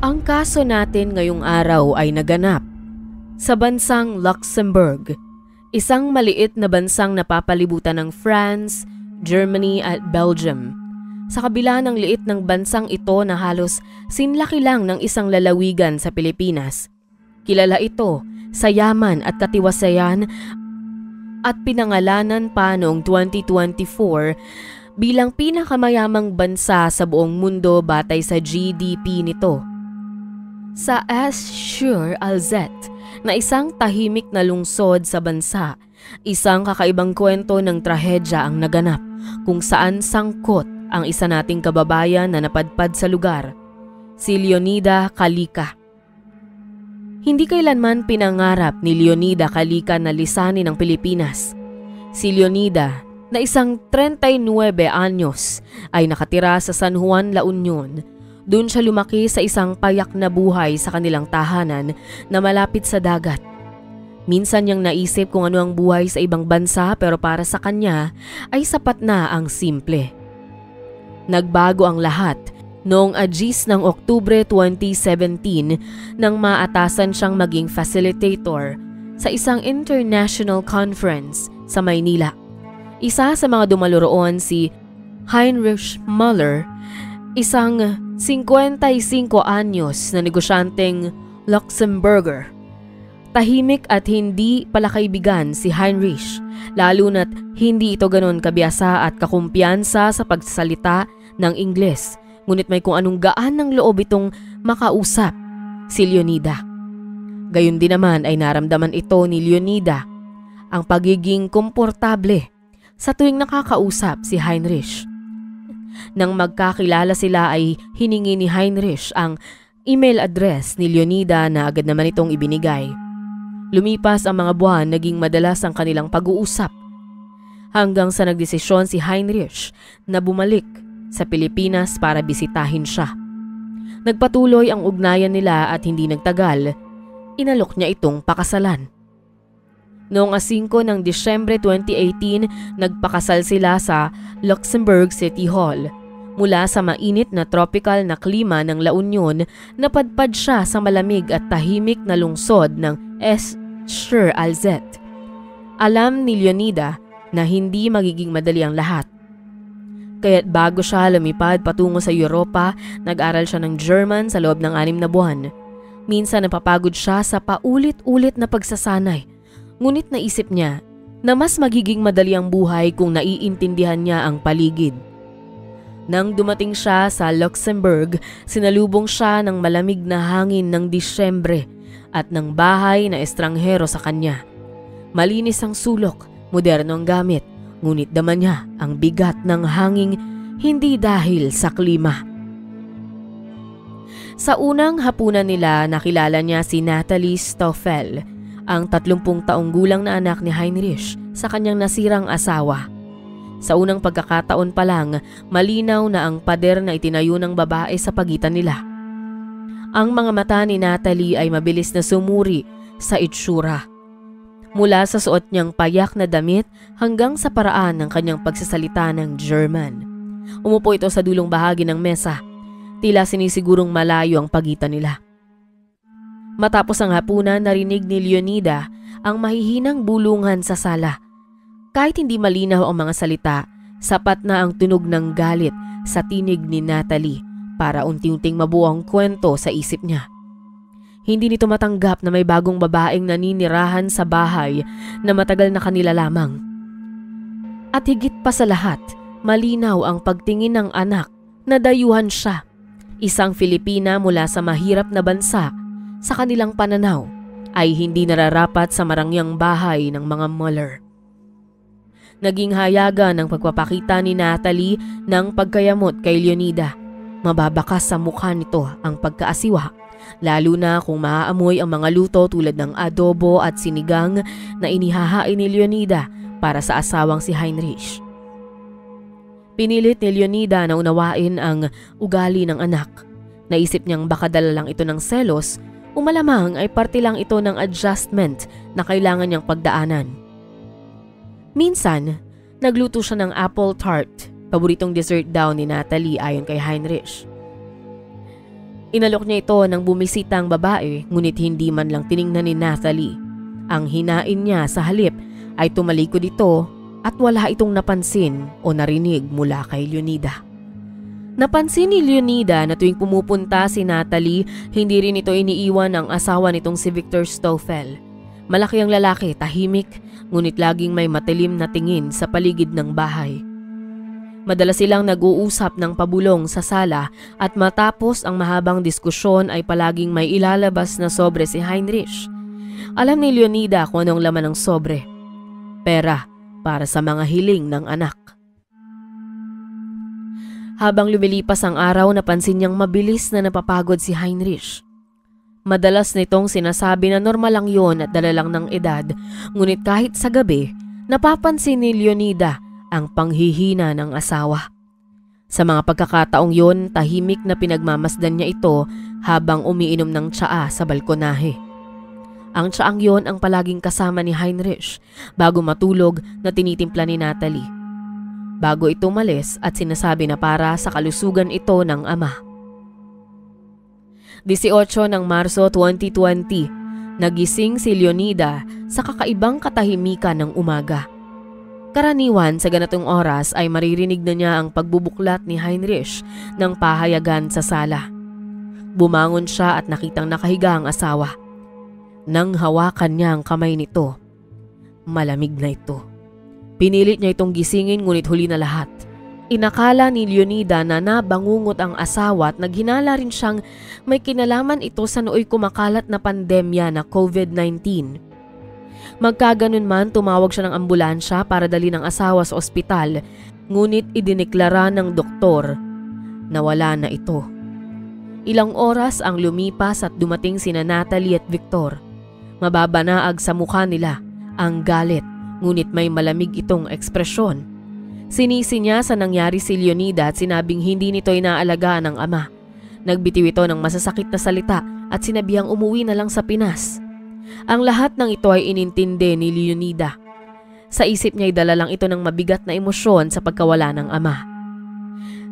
Ang kaso natin ngayong araw ay naganap sa bansang Luxembourg, isang maliit na bansang napapalibutan ng France, Germany at Belgium. Sa kabila ng liit ng bansang ito na halos sinlaki lang ng isang lalawigan sa Pilipinas, kilala ito sa yaman at katiwasayan at pinangalanan pa noong 2024 bilang pinakamayamang bansa sa buong mundo batay sa GDP nito. Sa Esch-sur-Alzette na isang tahimik na lungsod sa bansa, isang kakaibang kwento ng trahedya ang naganap kung saan sangkot ang isa nating kababayan na napadpad sa lugar, si Leonida Callica. Hindi kailanman pinangarap ni Leonida Callica na lisanin ang Pilipinas. Si Leonida, na isang 39 anyos, ay nakatira sa San Juan, La Union. Doon siya lumaki sa isang payak na buhay sa kanilang tahanan na malapit sa dagat. Minsan niyang naisip kung ano ang buhay sa ibang bansa pero para sa kanya ay sapat na ang simple. Nagbago ang lahat noong 10 ng Oktubre 2017 nang maatasan siyang maging facilitator sa isang international conference sa Maynila. Isa sa mga dumalo roon si Heinrich Müller, isang 55 anyos na negosyanteng Luxemburger. Tahimik at hindi pala kaibigan si Heinrich, lalo na't hindi ito ganon kabiyasa at kakumpiyansa sa pagsasalita ng Ingles, ngunit may kung anong gaan ng loob itong makausap si Leonida. Gayon din naman ay naramdaman ito ni Leonida ang pagiging komportable sa tuwing nakakausap si Heinrich. Nang magkakilala sila ay hiningi ni Heinrich ang email address ni Leonida na agad naman itong ibinigay. Lumipas ang mga buwan, naging madalas ang kanilang pag-uusap hanggang sa nagdesisyon si Heinrich na bumalik sa Pilipinas para bisitahin siya. Nagpatuloy ang ugnayan nila at hindi nagtagal, inalok niya itong pakasalan. Noong 5 ng Disyembre 2018, nagpakasal sila sa Luxembourg City Hall. Mula sa mainit na tropical na klima ng La Union, napadpad siya sa malamig at tahimik na lungsod ng Esch-sur-Alzette. Alam ni Leonida na hindi magiging madali ang lahat. Kaya't bago siya lumipad patungo sa Europa, nag-aral siya ng German sa loob ng 6 na buwan. Minsan napapagod siya sa paulit-ulit na pagsasanay. Ngunit naisip niya na mas magiging madali ang buhay kung naiintindihan niya ang paligid. Nang dumating siya sa Luxembourg, sinalubong siya ng malamig na hangin ng Disyembre at ng bahay na estranghero sa kanya. Malinis ang sulok, moderno ang gamit, ngunit dama niya ang bigat ng hanging hindi dahil sa klima. Sa unang hapunan nila, nakilala niya si Natalie Stoffel, ang 30 taong gulang na anak ni Heinrich sa kanyang nasirang asawa. Sa unang pagkakataon pa lang, malinaw na ang pader na itinayo ng babae sa pagitan nila. Ang mga mata ni Natalie ay mabilis na sumuri sa itsura. Mula sa suot niyang payak na damit hanggang sa paraan ng kanyang pagsasalita ng German. Umupo ito sa dulong bahagi ng mesa. Tila sinisigurong malayo ang pagitan nila. Matapos ang hapunan, narinig ni Leonida ang mahihinang bulungan sa sala. Kahit hindi malinaw ang mga salita, sapat na ang tunog ng galit sa tinig ni Natalie para unti-unting mabuo ang kwento sa isip niya. Hindi nito matanggap na may bagong babaeng naninirahan sa bahay na matagal na kanila lamang. At higit pa sa lahat, malinaw ang pagtingin ng anak na dayuhan siya, isang Filipina mula sa mahirap na bansa. Sa kanilang pananaw ay hindi nararapat sa marangyang bahay ng mga Müller. Naging hayagan ng pagpapakita ni Natalie ng pagkayamot kay Leonida. Mababakas sa mukha nito ang pagkaasiwa, lalo na kung maaamoy ang mga luto tulad ng adobo at sinigang na inihahain ni Leonida para sa asawang si Heinrich. Pinilit ni Leonida na unawain ang ugali ng anak. Naisip niyang baka dala lang ito ng selos, umalamang ay parte lang ito ng adjustment na kailangan niyang pagdaanan. Minsan, nagluto siya ng apple tart, paboritong dessert daw ni Natalie ayon kay Heinrich. Inalok niya ito nang bumisita ang babae, ngunit hindi man lang tiningnan ni Natalie. Ang hinain niya sa halip ay tumalikod ito at wala itong napansin o narinig mula kay Leonida. Napansin ni Leonida na tuwing pumupunta si Natalie, hindi rin ito iniiwan ang asawa nitong si Victor Stoffel. Malaki ang lalaki, tahimik, ngunit laging may matilim na tingin sa paligid ng bahay. Madalas silang nag-uusap ng pabulong sa sala at matapos ang mahabang diskusyon ay palaging may ilalabas na sobre si Heinrich. Alam ni Leonida kung anong laman ng sobre. Pera para sa mga hiling ng anak. Habang lumilipas ang araw, napansin niyang mabilis na napapagod si Heinrich. Madalas nitong sinasabi na normal lang yon at dala lang ng edad, ngunit kahit sa gabi, napapansin ni Leonida ang panghihina ng asawa. Sa mga pagkakataong yon, tahimik na pinagmamasdan niya ito habang umiinom ng tsaa sa balkonahe. Ang tsaang yon ang palaging kasama ni Heinrich bago matulog na tinitimpla ni Natalie. Bago ito umalis at sinasabi na para sa kalusugan ito ng ama. 18 ng Marso 2020, nagising si Leonida sa kakaibang katahimikan ng umaga. Karaniwan sa ganitong oras ay maririnig na niya ang pagbubuklat ni Heinrich ng pahayagan sa sala. Bumangon siya at nakitang nakahiga ang asawa. Nang hawakan niya ang kamay nito, malamig na ito. Pinilit niya itong gisingin ngunit huli na lahat. Inakala ni Leonida na nabangungot ang asawa at naghinala rin siyang may kinalaman ito sa nooy kumakalat na pandemya na COVID-19. Magkaganon man, tumawag siya ng ambulansya para dalhin ang asawa sa ospital, ngunit idineklara ng doktor na wala na ito. Ilang oras ang lumipas at dumating sina Natalie at Victor. Mababanaag sa mukha nila ang galit, ngunit may malamig itong ekspresyon. Sinisi niya sa nangyari si Leonida at sinabing hindi nito inaalagaan ng ama. Nagbitiw ito ng masasakit na salita at sinabihang umuwi na lang sa Pinas. Ang lahat ng ito ay inintindi ni Leonida. Sa isip niya ay dala lang ito ng mabigat na emosyon sa pagkawala ng ama.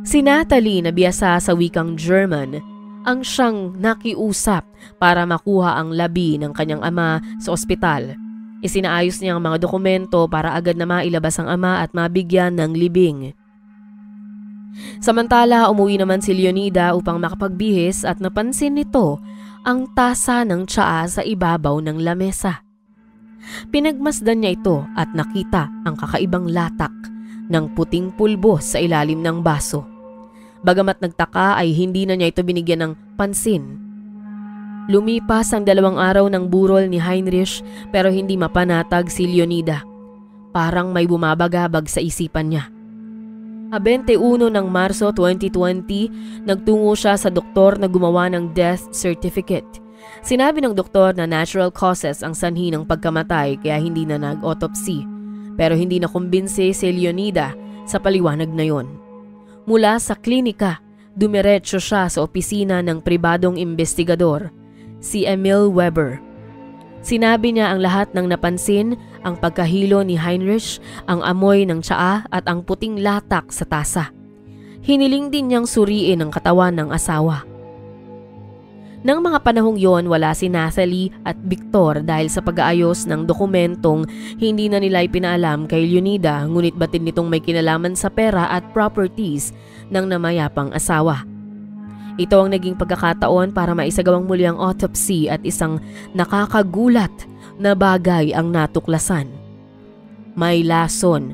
Si Natalie na biyasa sa wikang German ang siyang nakiusap para makuha ang labi ng kanyang ama sa ospital. Isinaayos niya ang mga dokumento para agad na mailabas ang ama at mabigyan ng libing. Samantala, umuwi naman si Leonida upang makapagbihis at napansin nito ang tasa ng tsaa sa ibabaw ng lamesa. Pinagmasdan niya ito at nakita ang kakaibang latak ng puting pulbos sa ilalim ng baso. Bagamat nagtaka ay hindi na niya ito binigyan ng pansin. Lumipas ang 2 araw ng burol ni Heinrich pero hindi mapanatag si Leonida. Parang may bumabagabag sa isipan niya. 21 ng Marso 2020, nagtungo siya sa doktor na gumawa ng death certificate. Sinabi ng doktor na natural causes ang sanhi ng pagkamatay kaya hindi na nag-autopsy. Pero hindi na kumbinse si Leonida sa paliwanag na yon. Mula sa klinika, dumiretso siya sa opisina ng pribadong investigador, si Emil Weber. Sinabi niya ang lahat ng napansin, ang pagkahilo ni Heinrich, ang amoy ng tsaa at ang puting latak sa tasa. Hiniling din niyang suriin ang katawan ng asawa. Nang mga panahong yon, wala si Natalie at Victor dahil sa pag-aayos ng dokumentong hindi na nila ipinaalam kay Leonida, ngunit batid nitong may kinalaman sa pera at properties ng namayapang asawa. Ito ang naging pagkakataon para maisagawang muli ang autopsy at isang nakakagulat na bagay ang natuklasan. May lason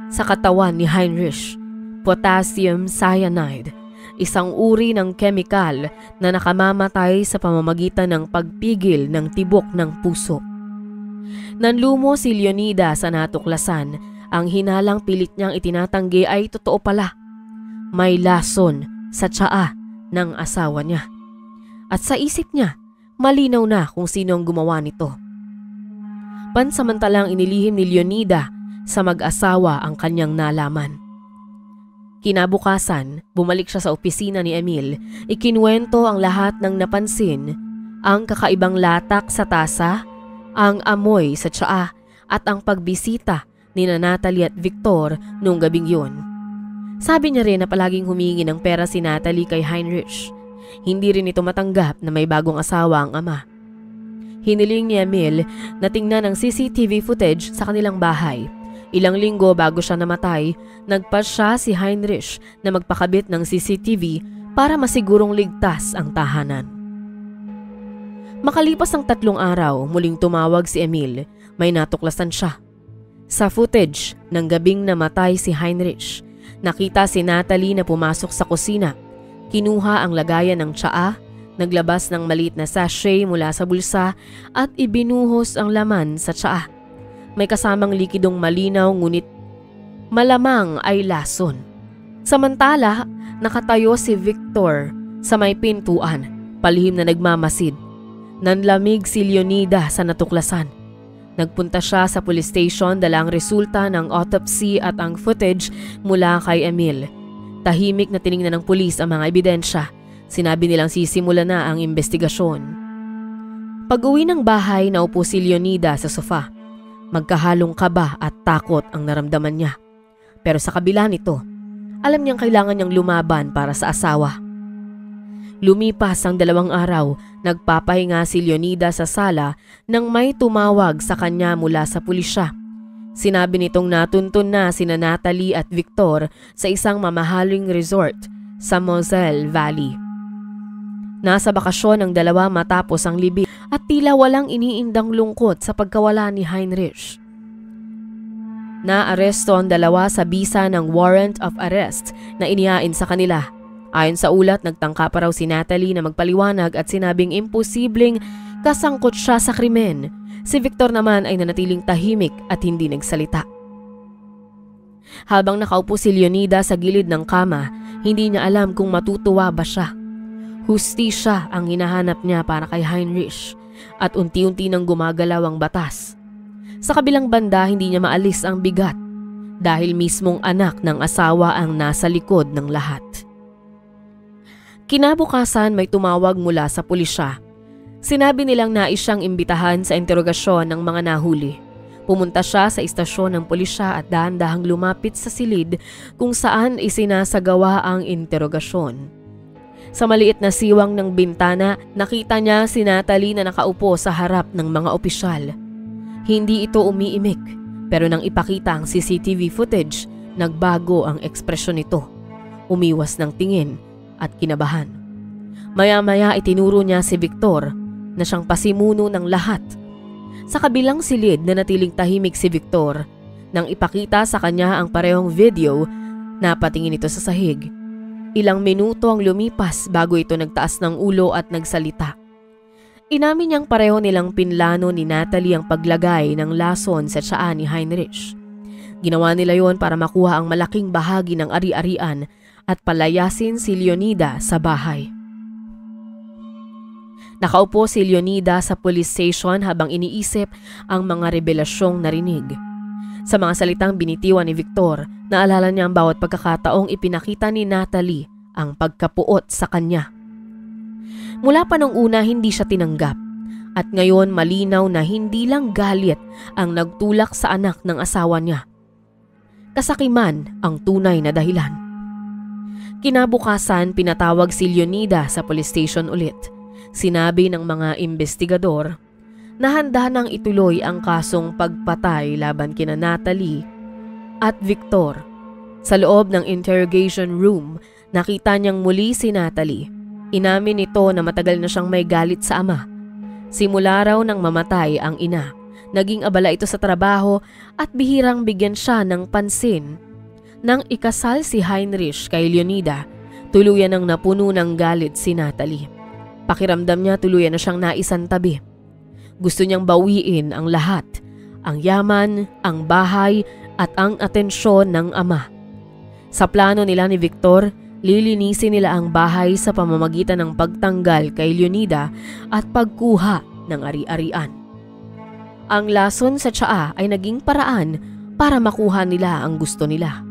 sa katawan ni Heinrich, potassium cyanide, isang uri ng kemikal na nakamamatay sa pamamagitan ng pagpigil ng tibok ng puso. Nanlumo si Leonida sa natuklasan, ang hinalang pilit niyang itinatanggi ay totoo pala. May lason sa tsaa ng asawa niya. At sa isip niya, malinaw na kung sino ang gumawa nito. Pansamantalang inilihim ni Leonida sa mag-asawa ang kanyang nalaman. Kinabukasan, bumalik siya sa opisina ni Emil. Ikinuwento ang lahat ng napansin, ang kakaibang latak sa tasa, ang amoy sa tsaa at ang pagbisita ni Natalie at Victor noong gabing yun. Sabi niya rin na palaging humingi ng pera si Natalie kay Heinrich. Hindi rin ito matanggap na may bagong asawa ang ama. Hiniling ni Emil na tingnan ang CCTV footage sa kanilang bahay. Ilang linggo bago siya namatay, nagpasya si Heinrich na magpakabit ng CCTV para masigurong ligtas ang tahanan. Makalipas ang 3 araw, muling tumawag si Emil. May natuklasan siya. Sa footage ng gabing namatay si Heinrich, nakita si Natalie na pumasok sa kusina. Kinuha ang lagayan ng tsaa, naglabas ng maliit na sachet mula sa bulsa at ibinuhos ang laman sa tsaa. May kasamang likidong malinaw ngunit malamang ay lason. Samantala, nakatayo si Victor sa may pintuan, palihim na nagmamasid. Nanlamig si Leonida sa natuklasan. Nagpunta siya sa police station dala ang resulta ng autopsy at ang footage mula kay Emil. Tahimik na tiningnan ng pulis ang mga ebidensya. Sinabi nilang sisimula na ang investigasyon. Pag-uwi ng bahay, naupo si Leonida sa sofa. Magkahalong kaba at takot ang naramdaman niya. Pero sa kabila nito, alam niyang kailangan niyang lumaban para sa asawa. Lumipas ang 2 araw, nagpapahinga si Leonida sa sala nang may tumawag sa kanya mula sa pulisya. Sinabi nitong natuntun na sina Natalie at Victor sa isang mamahaling resort sa Moselle Valley. Nasa bakasyon ang dalawa matapos ang libing at tila walang iniindang lungkot sa pagkawala ni Heinrich. Naaresto ang dalawa sa bisa ng warrant of arrest na inihain sa kanila. Ayon sa ulat, nagtangka pa raw si Natalie na magpaliwanag at sinabing imposibleng kasangkot siya sa krimen. Si Victor naman ay nanatiling tahimik at hindi nagsalita. Habang nakaupo si Leonida sa gilid ng kama, hindi niya alam kung matutuwa ba siya. Hustisya ang hinahanap niya para kay Heinrich at unti-unti nang gumagalaw ang batas. Sa kabilang banda, hindi niya maalis ang bigat dahil mismong anak ng asawa ang nasa likod ng lahat. Kinabukasan may tumawag mula sa pulisya. Sinabi nilang nais siyang imbitahan sa interogasyon ng mga nahuli. Pumunta siya sa istasyon ng pulisya at dahan-dahang lumapit sa silid kung saan isinasagawa ang interogasyon. Sa maliit na siwang ng bintana, nakita niya si Natalie na nakaupo sa harap ng mga opisyal. Hindi ito umiimik, pero nang ipakita ang CCTV footage, nagbago ang ekspresyon nito. Umiwas ng tingin at kinabahan. Maya-maya itinuro niya si Victor na siyang pasimuno ng lahat. Sa kabilang silid na natiling tahimik si Victor nang ipakita sa kanya ang parehong video, napatingin ito sa sahig. Ilang minuto ang lumipas bago ito nagtaas ng ulo at nagsalita. Inamin niyang pareho nilang pinlano ni Natalie ang paglagay ng lason sa tsaa ni Heinrich. Ginawa nila yon para makuha ang malaking bahagi ng ari-arian at palayasin si Leonida sa bahay. Nakaupo si Leonida sa police station habang iniisip ang mga revelasyong narinig. Sa mga salitang binitiwan ni Victor, naalala niya ang bawat pagkakataong ipinakita ni Natalie ang pagkapuot sa kanya. Mula pa nung una hindi siya tinanggap at ngayon malinaw na hindi lang galit ang nagtulak sa anak ng asawa niya. Kasakiman ang tunay na dahilan. Kinabukasan, pinatawag si Leonida sa police station ulit. Sinabi ng mga investigador na handa nang ituloy ang kasong pagpatay laban kina Natalie at Victor. Sa loob ng interrogation room, nakita niyang muli si Natalie. Inamin nito na matagal na siyang may galit sa ama. Simula raw nang mamatay ang ina, naging abala ito sa trabaho at bihirang bigyan siya ng pansin. Nang ikasal si Heinrich kay Leonida, tuluyan nang napuno ng galit si Natalie. Pakiramdam niya tuluyan na siyang naisantabi. Gusto niyang bawiin ang lahat, ang yaman, ang bahay at ang atensyon ng ama. Sa plano nila ni Victor, lilinisin nila ang bahay sa pamamagitan ng pagtanggal kay Leonida at pagkuha ng ari-arian. Ang lason sa tsaa ay naging paraan para makuha nila ang gusto nila.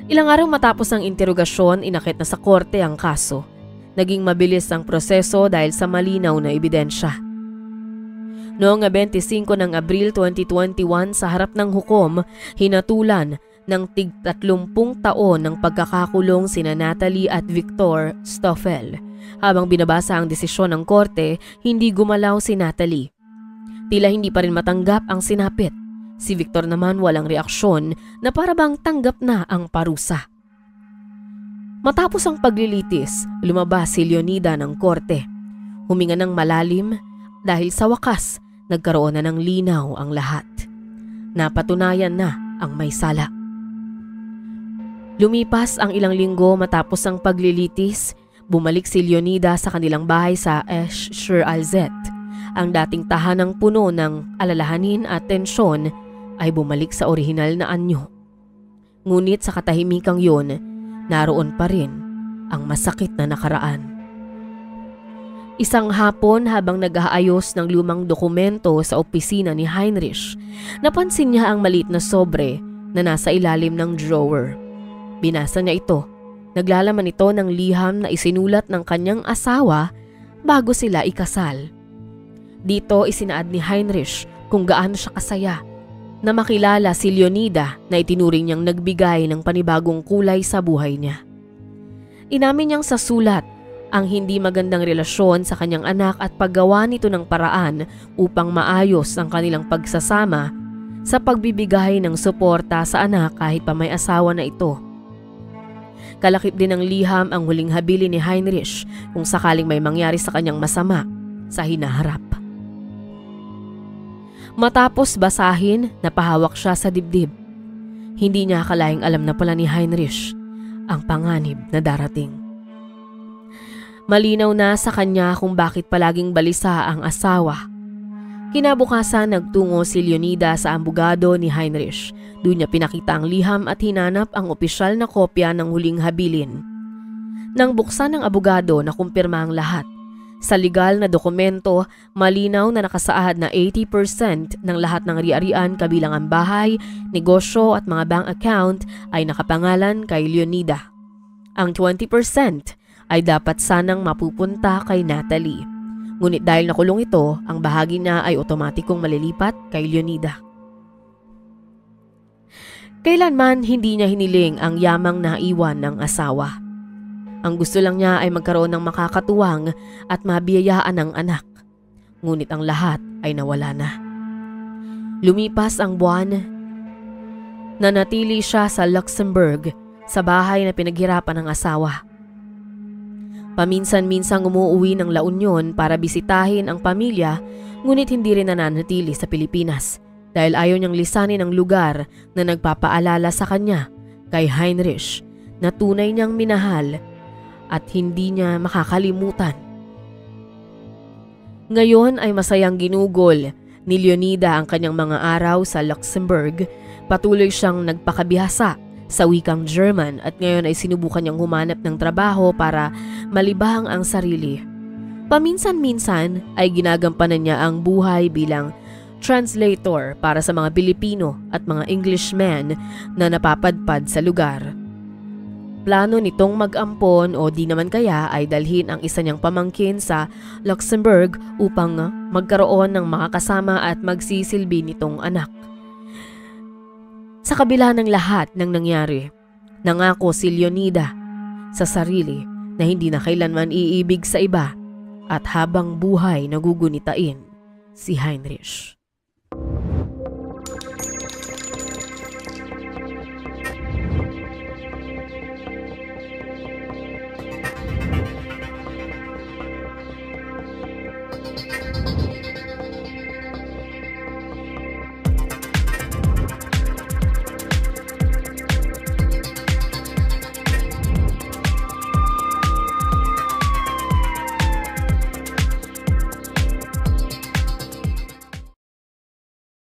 Ilang araw matapos ang interogasyon, inakit na sa korte ang kaso. Naging mabilis ang proseso dahil sa malinaw na ebidensya. Noong 25 ng Abril 2021 sa harap ng hukom, hinatulan ng tig-30 taon ng pagkakakulong sina Natalie at Victor Stoffel. Habang binabasa ang desisyon ng korte, hindi gumalaw si Natalie. Tila hindi pa rin matanggap ang sinapit. Si Victor naman walang reaksyon na para bang tanggap na ang parusa. Matapos ang paglilitis, lumabas si Leonida ng korte. Huminga ng malalim dahil sa wakas nagkaroon na ng linaw ang lahat. Napatunayan na ang may sala. Lumipas ang ilang linggo matapos ang paglilitis, bumalik si Leonida sa kanilang bahay sa Esch-sur-Alzette. Ang dating tahanang puno ng alalahanin at tensyon ay bumalik sa orihinal na anyo. Ngunit sa katahimikang yun, naroon pa rin ang masakit na nakaraan. Isang hapon habang nag-aayos ng lumang dokumento sa opisina ni Heinrich, napansin niya ang maliit na sobre na nasa ilalim ng drawer. Binasa niya ito. Naglalaman ito ng liham na isinulat ng kanyang asawa bago sila ikasal. Dito isinaad ni Heinrich kung gaano siya kasaya na makilala si Leonida na itinuring niyang nagbigay ng panibagong kulay sa buhay niya. Inamin niyang sa sulat ang hindi magandang relasyon sa kanyang anak at paggawa nito ng paraan upang maayos ang kanilang pagsasama sa pagbibigay ng suporta sa anak kahit pa may asawa na ito. Kalakip din ng liham ang huling habilin ni Heinrich kung sakaling may mangyari sa kanyang masama sa hinaharap. Matapos basahin, napahawak siya sa dibdib. Hindi niya akalaing alam na pala ni Heinrich ang panganib na darating. Malinaw na sa kanya kung bakit palaging balisa ang asawa. Kinabukasan nagtungo si Leonida sa abogado ni Heinrich. Doon niya pinakita ang liham at hinanap ang opisyal na kopya ng huling habilin. Nang buksan ng abogado na kumpirma ang lahat, sa legal na dokumento, malinaw na nakasaad na 80% ng lahat ng ari-arian kabilang ang bahay, negosyo at mga bank account ay nakapangalan kay Leonida. Ang 20% ay dapat sanang mapupunta kay Natalie. Ngunit dahil nakulong ito, ang bahagi niya ay otomatikong malilipat kay Leonida. Kailanman hindi niya hiniling ang yamang naiwan ng asawa. Ang gusto lang niya ay magkaroon ng makakatuwang at mabiyayaan ng anak. Ngunit ang lahat ay nawala na. Lumipas ang buwan. Nanatili siya sa Luxembourg, sa bahay na pinaghirapan ng asawa. Paminsan-minsang umuuwi ng La Union para bisitahin ang pamilya, ngunit hindi rin nananatili sa Pilipinas dahil ayaw niyang lisanin ang lugar na nagpapaalala sa kanya kay Heinrich na tunay niyang minahal at hindi niya makakalimutan. Ngayon ay masayang ginugol ni Leonida ang kanyang mga araw sa Luxembourg. Patuloy siyang nagpakabihasa sa wikang German at ngayon ay sinubukan niyang humanap ng trabaho para malibang ang sarili. Paminsan-minsan ay ginagampanan niya ang buhay bilang translator para sa mga Pilipino at mga Englishmen na napapadpad sa lugar. Plano nitong mag-ampon o di naman kaya ay dalhin ang isa niyang pamangkin sa Luxembourg upang magkaroon ng makakasama at magsisilbi nitong anak. Sa kabila ng lahat ng nangyari, nangako si Leonida sa sarili na hindi na kailanman iibig sa iba at habang buhay nagugunitain si Heinrich.